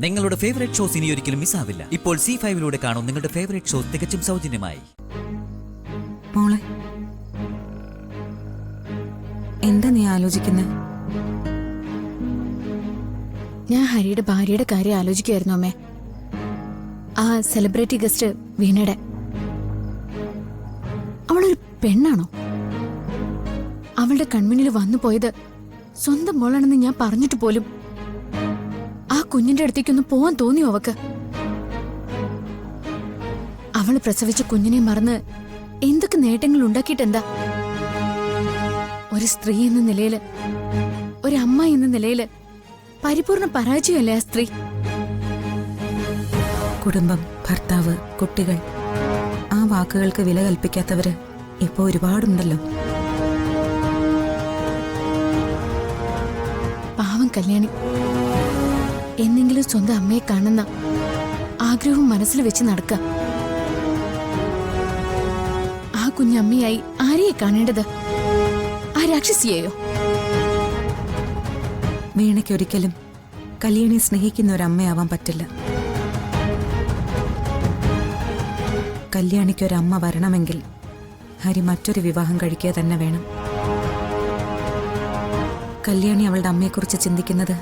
നിങ്ങളുടെ favourite shows ഇനി ഒരിക്കലും മിസ്സാവില്ല. ഇപ്പോൾ C5 കാണും നിങ്ങളുടെ ഫേവറേറ്റ് ഷോസ് തികച്ചും സൗജന്യമായി. മോളെ, എന്താ നീ ആലോചിക്കുന്നത്? ഞാൻ ഹരിയുടെ ഭാര്യയുടെ കാര്യം ആലോചിക്കുമായിരുന്നു അമ്മേ. ആ സെലിബ്രിറ്റി ഗസ്റ്റ് വീണയുടെ. അവളൊരു പെണ്ണാണോ? അവളുടെ കൺമുന്നിൽ വന്നു പോയത് സ്വന്തം മോളാണെന്ന് ഞാൻ പറഞ്ഞിട്ട് പോലും ആ കുഞ്ഞിന്റെ അടുത്തേക്കൊന്ന് പോവാൻ തോന്നിയോ അവക്ക്? അവള് പ്രസവിച്ച കുഞ്ഞിനെ മറന്ന് എന്തൊക്കെ നേട്ടങ്ങൾ ഉണ്ടാക്കിയിട്ടെന്താ? ഒരു സ്ത്രീ എന്ന നിലയില്, ഒരു അമ്മ എന്ന നിലയില് പരിപൂർണ പരാജയമല്ലേ ആ സ്ത്രീ? കുടുംബം, ഭർത്താവ്, കുട്ടികൾ, ആ വാക്കുകൾക്ക് വില കൽപ്പിക്കാത്തവര് ഇപ്പൊ ഒരുപാടുണ്ടല്ലോ. പാവം കല്യാണി എന്നെങ്കിലും സ്വന്തം അമ്മയെ കാണുന്ന ആഗ്രഹവും മനസ്സിൽ വെച്ച് നടക്കുക. ആ കുഞ്ഞമ്മയായി ആരെയെ കാണേണ്ടത്? ആ രാക്ഷസിയെയോ? വീണയ്ക്കൊരിക്കലും കല്യാണിയെ സ്നേഹിക്കുന്ന ഒരമ്മയാവാൻ പറ്റില്ല. കല്യാണിക്കൊരമ്മ വരണമെങ്കിൽ ഹരി മറ്റൊരു വിവാഹം കഴിക്കുക തന്നെ വേണം. കല്യാണി അവളുടെ അമ്മയെക്കുറിച്ച് ചിന്തിക്കുന്നത്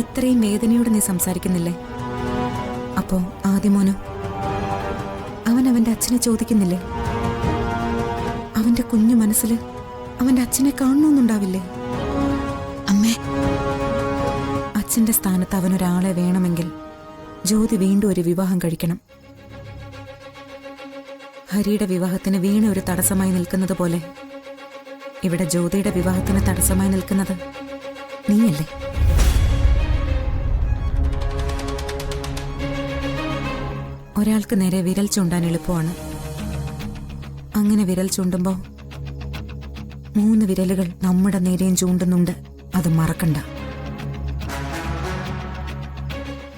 ഇത്രയും വേദനയോടെ നീ സംസാരിക്കുന്നില്ലേ? അപ്പോ ആദ്യമോനോ? അവൻ അവന്റെ അച്ഛനെ ചോദിക്കുന്നില്ലേ? അവന്റെ കുഞ്ഞു മനസ്സിൽ അവന്റെ അച്ഛനെ കാണണമെന്നുണ്ടാവില്ലേ? അമ്മേ, അച്ഛന്റെ സ്ഥാനത്ത് അവനൊരാളെ വേണമെങ്കിൽ ജ്യോതി വീണ്ടും ഒരു വിവാഹം കഴിക്കണം. ഹരിയുടെ വിവാഹത്തിന് വീണ ഒരു തടസ്സമായി നിൽക്കുന്നത് പോലെ ഇവിടെ ജ്യോതിയുടെ വിവാഹത്തിന് തടസ്സമായി നിൽക്കുന്നത് നീയല്ലേ? ഒരാൾക്ക് നേരെ വിരൽ ചൂണ്ടാൻ എളുപ്പമാണ്. അങ്ങനെ വിരൽ ചൂണ്ടുമ്പോ 3 വിരലുകൾ നമ്മുടെ നേരെയും ചൂണ്ടുന്നുണ്ട്. അത് മറക്കണ്ട.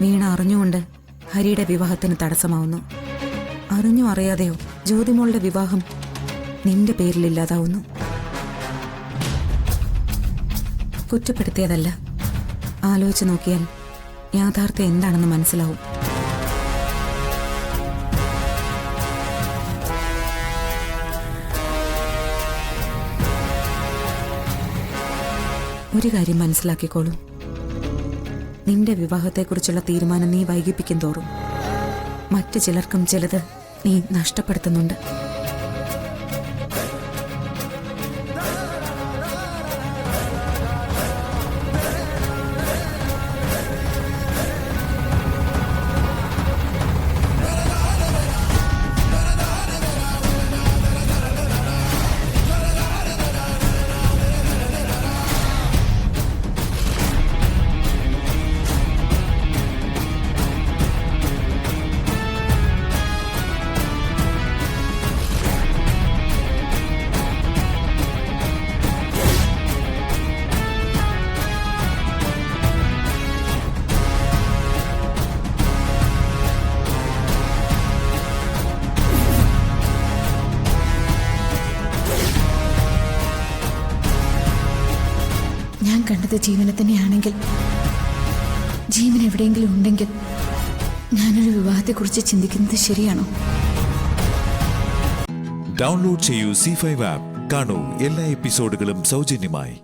വീണ അറിഞ്ഞുകൊണ്ട് ഹരിയുടെ വിവാഹത്തിന് തടസ്സമാവുന്നു. അറിഞ്ഞോ അറിയാതെയോ ജ്യോതിമോളുടെ വിവാഹം നിന്റെ പേരിലില്ലാതാവുന്നു. കുറ്റപ്പെടുത്തിയതല്ല, ആലോചിച്ച് നോക്കിയാൽ യാഥാർത്ഥ്യം എന്താണെന്ന് മനസ്സിലാവും. ഒരു കാര്യം മനസ്സിലാക്കിക്കോളൂ, നിന്റെ വിവാഹത്തെക്കുറിച്ചുള്ള തീരുമാനം നീ വൈകിപ്പിക്കും തോറും മറ്റു ചിലർക്കും ചിലത് നീ നഷ്ടപ്പെടുത്തുന്നുണ്ട്. ഞാൻ കണ്ടത് ജീവനെ തന്നെയാണെങ്കിൽ, ജീവൻ എവിടെയെങ്കിലും ഉണ്ടെങ്കിൽ ഞാനൊരു വിവാഹത്തെക്കുറിച്ച് ചിന്തിക്കുന്നത് ശരിയാണോ? ഡൗൺലോഡ് ചെയ്യൂ C5 ആപ്പ്. കാണൂ എല്ലാ എപ്പിസോഡുകളും സൗജന്യമായി.